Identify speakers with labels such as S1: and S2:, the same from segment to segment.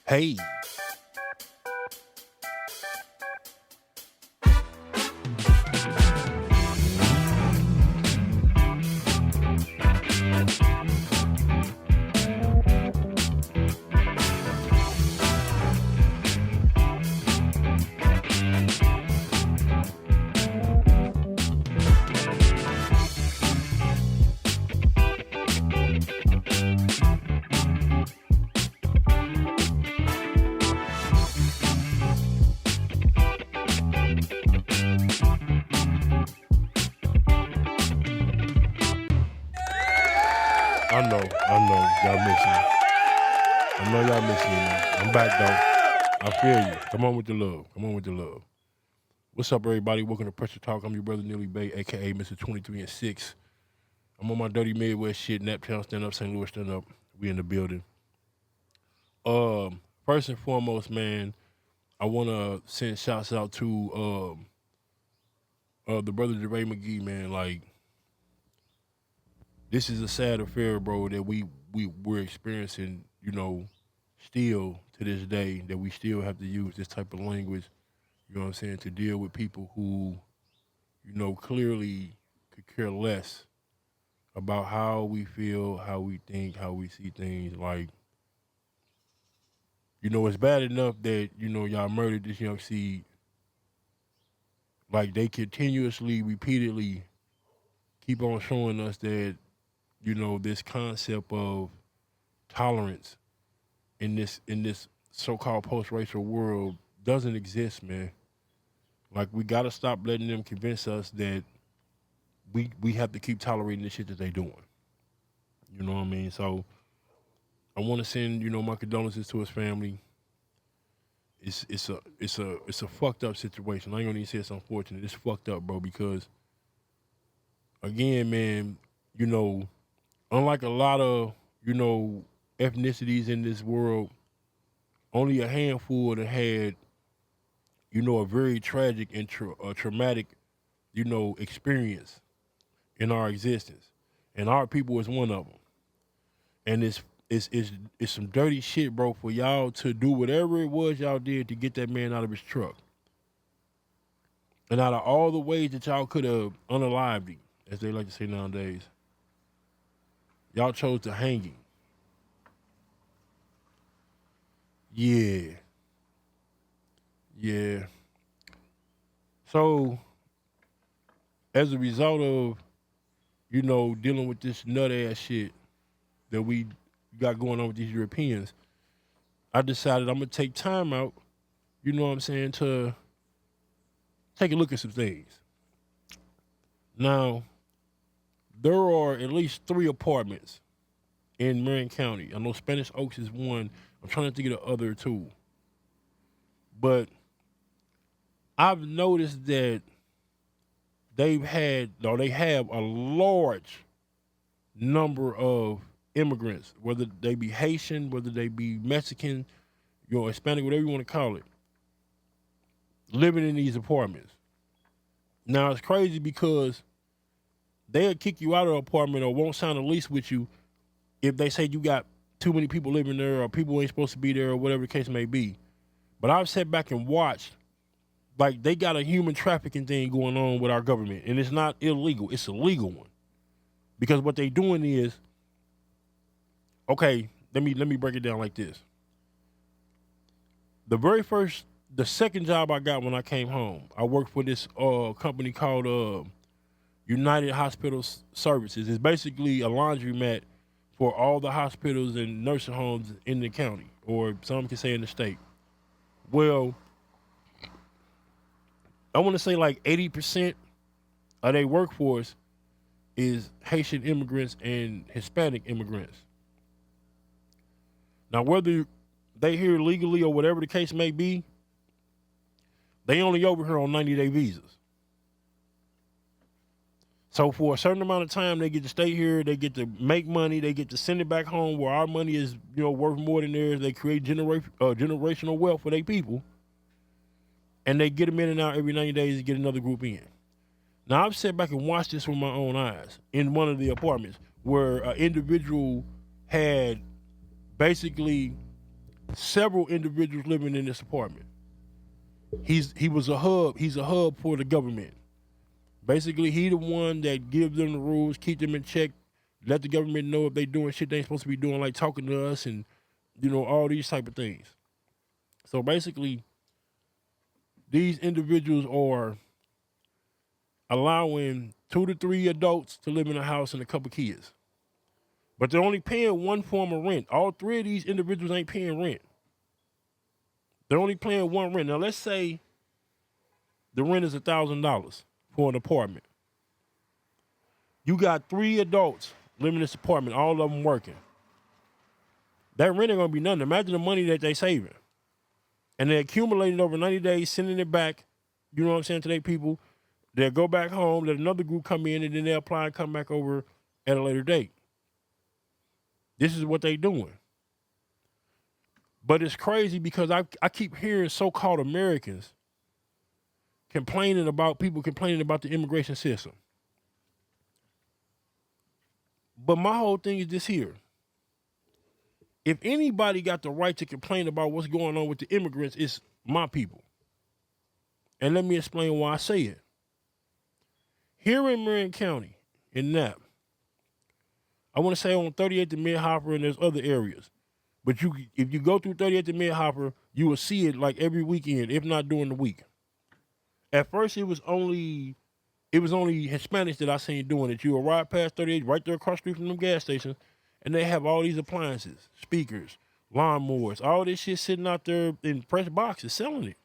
S1: Hey. I know, y'all miss me. I know y'all miss me, man. I'm back though. I feel you. Come on with the love. Come on with the love. What's up, everybody? Welcome to Pressure Talk. I'm your brother Neely Bay, aka Mr. 23 and 6. I'm on my dirty Midwest shit, Naptown stand up, St. Louis stand up. We in the building. First and foremost, man, I wanna send shouts out to the brother DeRay McGee, man. Like, this is a sad affair, bro, that we're experiencing, still to this day, that we still have to use this type of language, you know what I'm saying, to deal with people who, clearly could care less about how we feel, how we think, how we see things. Like, it's bad enough that, y'all murdered this young seed. Like, they continuously, repeatedly keep on showing us that, this concept of tolerance in this so-called post-racial world doesn't exist, man. Like, we gotta stop letting them convince us that we have to keep tolerating the shit that they doing. You know what I mean? So I want to send my condolences to his family. It's a fucked up situation. I ain't gonna even say it's unfortunate. It's fucked up, bro. Because again, man, you know, unlike a lot of ethnicities in this world, only a handful that had a very tragic and traumatic experience in our existence, and our people is one of them. And it's some dirty shit, bro, for y'all to do whatever it was y'all did to get that man out of his truck. And out of all the ways that y'all could have unalived him, as they like to say nowadays, y'all chose to hang him. Yeah. Yeah. So, as a result of, dealing with this nut ass shit that we got going on with these Europeans, I decided I'm gonna take time out, you know what I'm saying, to take a look at some things. Now, there are at least 3 apartments in Marion County. I know Spanish Oaks is one. I'm trying to think of the other 2. But I've noticed that they have a large number of immigrants, whether they be Haitian, whether they be Mexican, Hispanic, whatever you want to call it, living in these apartments. Now, it's crazy because they'll kick you out of the apartment or won't sign a lease with you if they say you got too many people living there or people ain't supposed to be there or whatever the case may be. But I've sat back and watched, like, they got a human trafficking thing going on with our government, and it's not illegal, it's a legal one. Because what they doing is, okay, let me break it down like this. The second job I got when I came home, I worked for this company called United Hospital Services. It's basically a laundromat for all the hospitals and nursing homes in the county, or some can say in the state. Well, I want to say like 80% of their workforce is Haitian immigrants and Hispanic immigrants. Now, whether they here legally or whatever the case may be, they only over here on 90-day visas. So for a certain amount of time, they get to stay here, they get to make money, they get to send it back home where our money is, worth more than theirs. They create generational wealth for their people, and they get them in and out every 90 days to get another group in. Now, I've sat back and watched this with my own eyes in one of the apartments where an individual had basically several individuals living in this apartment. He was a hub. He's a hub for the government. Basically, he the one that gives them the rules, keep them in check, let the government know if they doing shit they ain't supposed to be doing, like talking to us and, all these type of things. So basically, these individuals are allowing 2 to 3 adults to live in a house and a couple kids. But they're only paying one form of rent. All 3 of these individuals ain't paying rent. They're only paying one rent. Now, let's say the rent is $1,000 for an apartment. You got 3 adults living in this apartment, all of them working. That rent ain't gonna be nothing. Imagine the money that they saving. And they accumulating over 90 days, sending it back, you know what I'm saying, to their people. They'll go back home, let another group come in, and then they'll apply and come back over at a later date. This is what they doing. But it's crazy because I keep hearing so-called Americans complaining about the immigration system. But my whole thing is this here. If anybody got the right to complain about what's going on with the immigrants, it's my people. And let me explain why I say it. Here in Marion County, in Knapp, I want to say on 38th and Mid-Hopper, and there's other areas. But if you go through 38th and Mid-Hopper, you will see it like every weekend, if not during the week. At first, it was only Hispanics that I seen doing it. You will ride past 38, right there across the street from them gas stations, and they have all these appliances, speakers, lawnmowers, all this shit sitting out there in fresh boxes, selling it.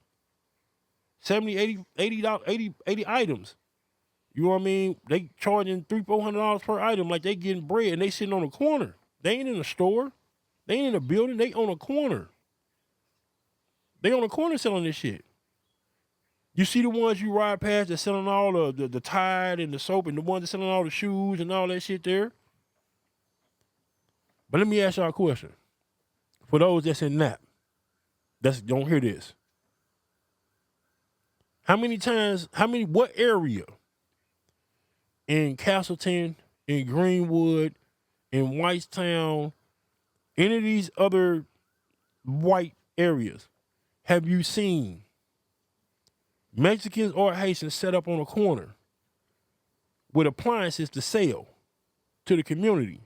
S1: 70, 80 items. You know what I mean? They charging $300-400 per item like they getting bread, and they sitting on a corner. They ain't in a store. They ain't in a building. They on a corner. They on a corner selling this shit. You see the ones you ride past that selling all the Tide and the soap, and the ones that selling all the shoes and all that shit there. But let me ask y'all a question. For those that's in Knapp, don't hear this. What area in Castleton, in Greenwood, in Whitestown, any of these other white areas, have you seen Mexicans or Haitians set up on a corner with appliances to sell to the community?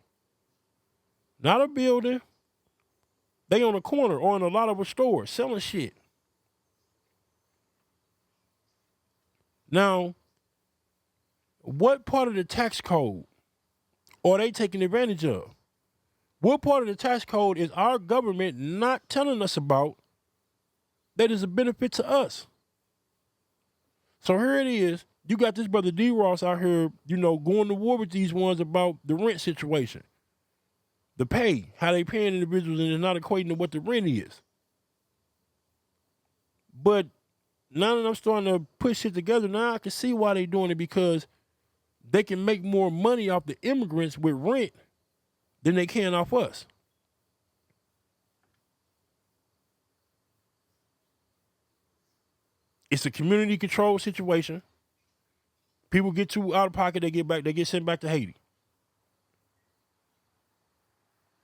S1: Not a building. They on a corner or in a lot of stores selling shit. Now, what part of the tax code are they taking advantage of? What part of the tax code is our government not telling us about that is a benefit to us? So here it is. You got this brother D. Ross out here, going to war with these ones about the rent situation. The pay, how they paying individuals, and it's not equating to what the rent is. But now that I'm starting to put shit together, now I can see why they doing it, because they can make more money off the immigrants with rent than they can off us. It's a community control situation. People get too out of pocket, they get sent back to Haiti.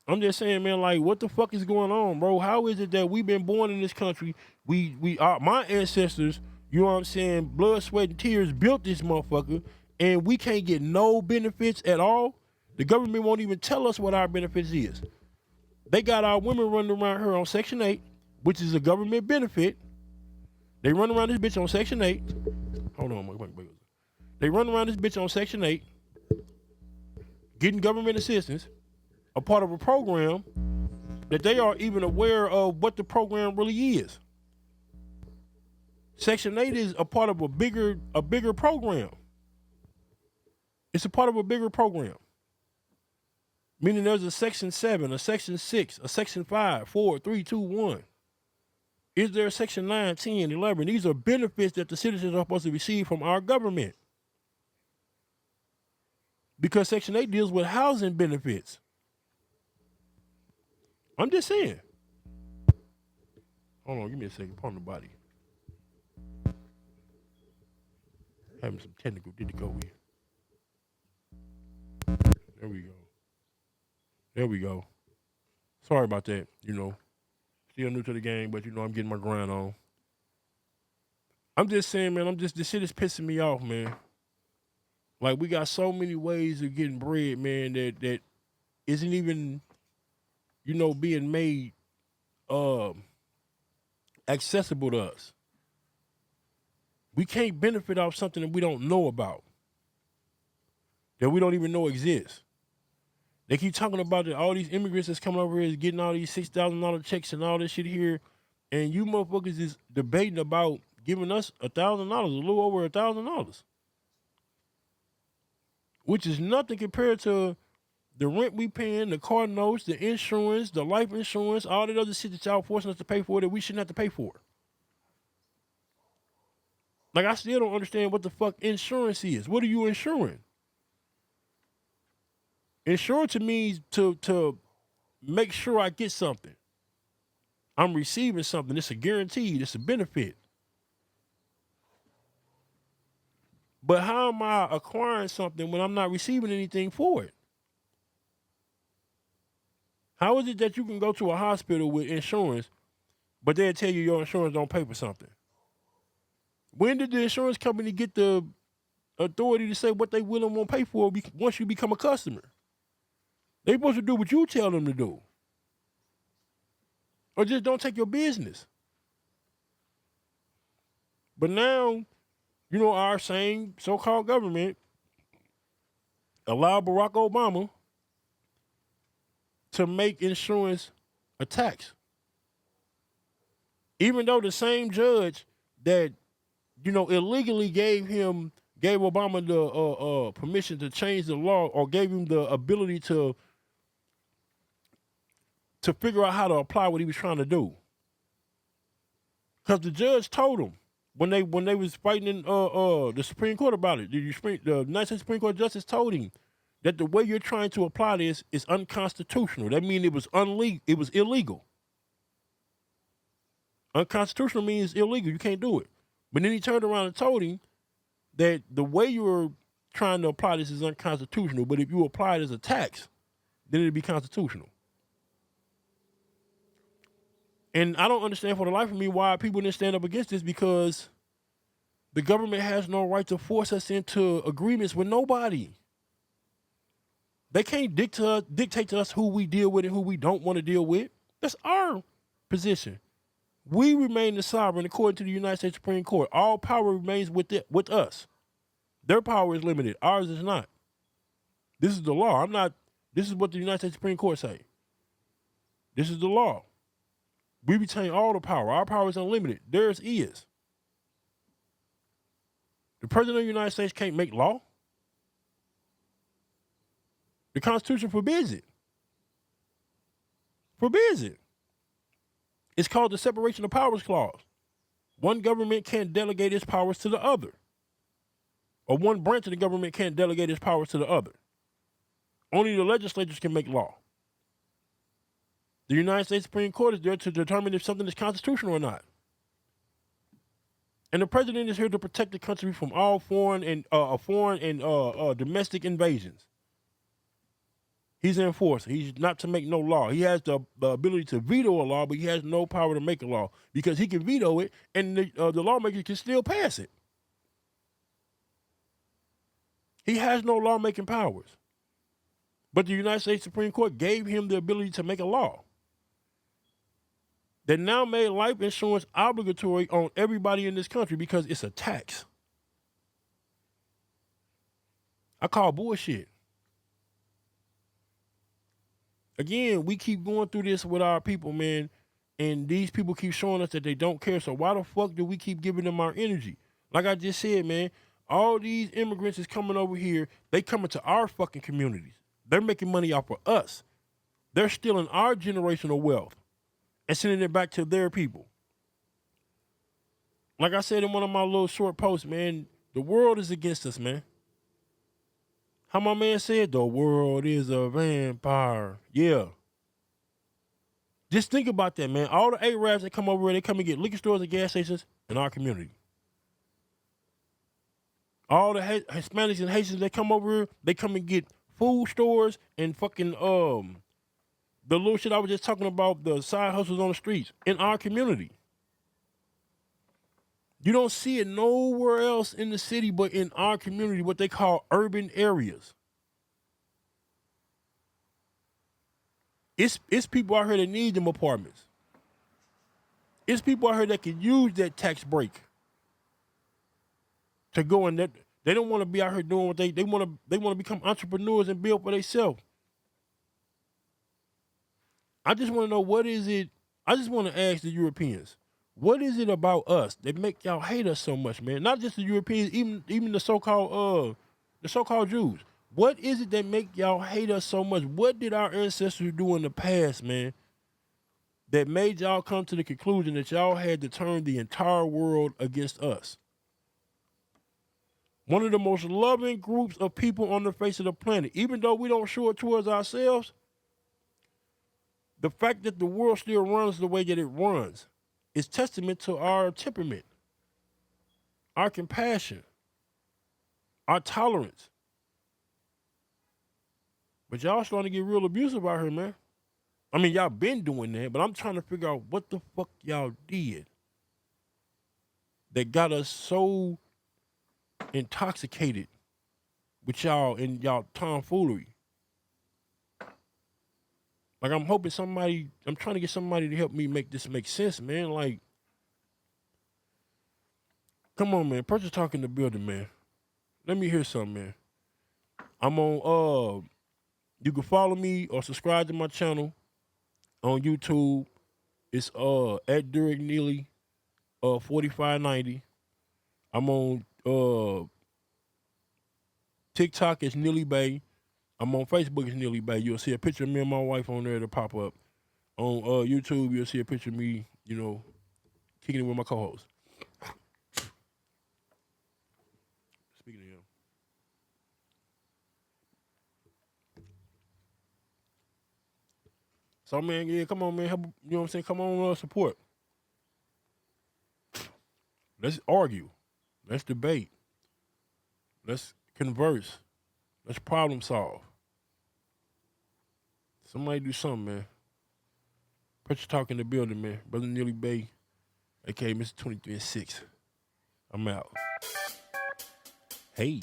S1: I'm just saying, man, like, what the fuck is going on, bro? How is it that we've been born in this country? My ancestors, you know what I'm saying, blood, sweat, and tears built this motherfucker, and we can't get no benefits at all? The government won't even tell us what our benefits is. They got our women running around here on Section 8, which is a government benefit. They run around this bitch on Section 8. Hold on, they run around this bitch on Section 8, getting government assistance, a part of a program that they are even aware of what the program really is. Section 8 is a part of a bigger program. It's a part of a bigger program. Meaning there's a Section 7, a Section 6, a Section 5, 4, 3, 2, 1. Is there a Section 9, 10, 11? These are benefits that the citizens are supposed to receive from our government. Because Section 8 deals with housing benefits. I'm just saying. Hold on, give me a second. Pardon the body. Having some technical difficulty. There we go. Sorry about that. Still new to the game, but I'm getting my grind on. I'm just saying, man. This shit is pissing me off, man. Like we got so many ways of getting bread, man. That isn't even, being made accessible to us. We can't benefit off something that we don't know about, that we don't even know exists. They keep talking about that all these immigrants that's coming over here is getting all these $6,000 checks and all this shit here, and you motherfuckers is debating about giving us $1,000, a little over $1,000, which is nothing compared to the rent we paying, the car notes, the insurance, the life insurance, all that other shit that y'all forcing us to pay for that we shouldn't have to pay for. Like, I still don't understand what the fuck insurance is. What are you insuring? Insurance to me to make sure I get something. I'm receiving something. It's a guarantee. It's a benefit. But how am I acquiring something when I'm not receiving anything for it? How is it that you can go to a hospital with insurance, but they'll tell you your insurance don't pay for something? When did the insurance company get the authority to say what they will and won't pay for once you become a customer? They supposed to do what you tell them to do. Or just don't take your business. But now, our same so-called government allowed Barack Obama to make insurance a tax. Even though the same judge that, illegally gave Obama the permission to change the law, or gave him the ability to figure out how to apply what he was trying to do. Because the judge told him when they was fighting in the Supreme Court about it, the United States Supreme Court justice told him that the way you're trying to apply this is unconstitutional. That means it was illegal. Unconstitutional means illegal. You can't do it. But then he turned around and told him that the way you're trying to apply this is unconstitutional, but if you apply it as a tax, then it'll be constitutional. And I don't understand for the life of me why people didn't stand up against this, because the government has no right to force us into agreements with nobody. They can't dictate to us who we deal with and who we don't want to deal with. That's our position. We remain the sovereign according to the United States Supreme Court. All power remains with us. Their power is limited. Ours is not. This is the law. This is what the United States Supreme Court say. This is the law. We retain all the power. Our power is unlimited. Theirs is. The President of the United States can't make law. The Constitution forbids it. Forbids it. It's called the Separation of Powers Clause. One government can't delegate its powers to the other. Or one branch of the government can't delegate its powers to the other. Only the legislatures can make law. The United States Supreme Court is there to determine if something is constitutional or not. And the president is here to protect the country from all foreign and domestic invasions. He's an enforcer. He's not to make no law. He has the ability to veto a law, but he has no power to make a law, because he can veto it and the lawmakers can still pass it. He has no lawmaking powers. But the United States Supreme Court gave him the ability to make a law that now made life insurance obligatory on everybody in this country because it's a tax. I call bullshit. Again, we keep going through this with our people, man, and these people keep showing us that they don't care. So why the fuck do we keep giving them our energy? Like I just said, man, all these immigrants is coming over here. They coming to our fucking communities. They're making money off of us. They're stealing our generational wealth and sending it back to their people. Like I said in one of my little short posts, man, the world is against us, man. How my man said, the world is a vampire. Yeah. Just think about that, man. All the Arabs that come over here, they come and get liquor stores and gas stations in our community. All the Hispanics and Haitians that come over here, they come and get food stores and fucking The little shit I was just talking about, the side hustles on the streets in our community. You don't see it nowhere else in the city but in our community, what they call urban areas. It's people out here that need them apartments. It's people out here that can use that tax break to go in that. They don't want to be out here doing what they want to become entrepreneurs and build for themselves. I just want to know, what is it? I just want to ask the Europeans, what is it about us that make y'all hate us so much, man? Not just the Europeans, even the so-called Jews. What is it that make y'all hate us so much? What did our ancestors do in the past, man, that made y'all come to the conclusion that y'all had to turn the entire world against us? One of the most loving groups of people on the face of the planet, even though we don't show it towards ourselves, the fact that the world still runs the way that it runs is testament to our temperament, our compassion, our tolerance. But y'all starting to get real abusive out here, man. I mean, y'all been doing that, but I'm trying to figure out what the fuck y'all did that got us so intoxicated with y'all and y'all tomfoolery. Like, I'm trying to get somebody to help me make this make sense, man. Like, come on, man. Purchase Talk in the building, man. Let me hear something, man. I'm on, you can follow me or subscribe to my channel on YouTube. It's at Derek Neely 4590. I'm on TikTok, it's Neely Bay. I'm on Facebook, it's Neely Bay. You'll see a picture of me and my wife on there to pop up. On YouTube, you'll see a picture of me, kicking it with my co-host. Speaking of him. So, man, yeah, come on, man. Help, you know what I'm saying? Come on, support. Let's argue. Let's debate. Let's converse. Let's problem solve. Somebody do something, man. Purchase Talk in the building, man. Brother Neely Bay, aka Mr. 23 and 6. I'm out. Hey.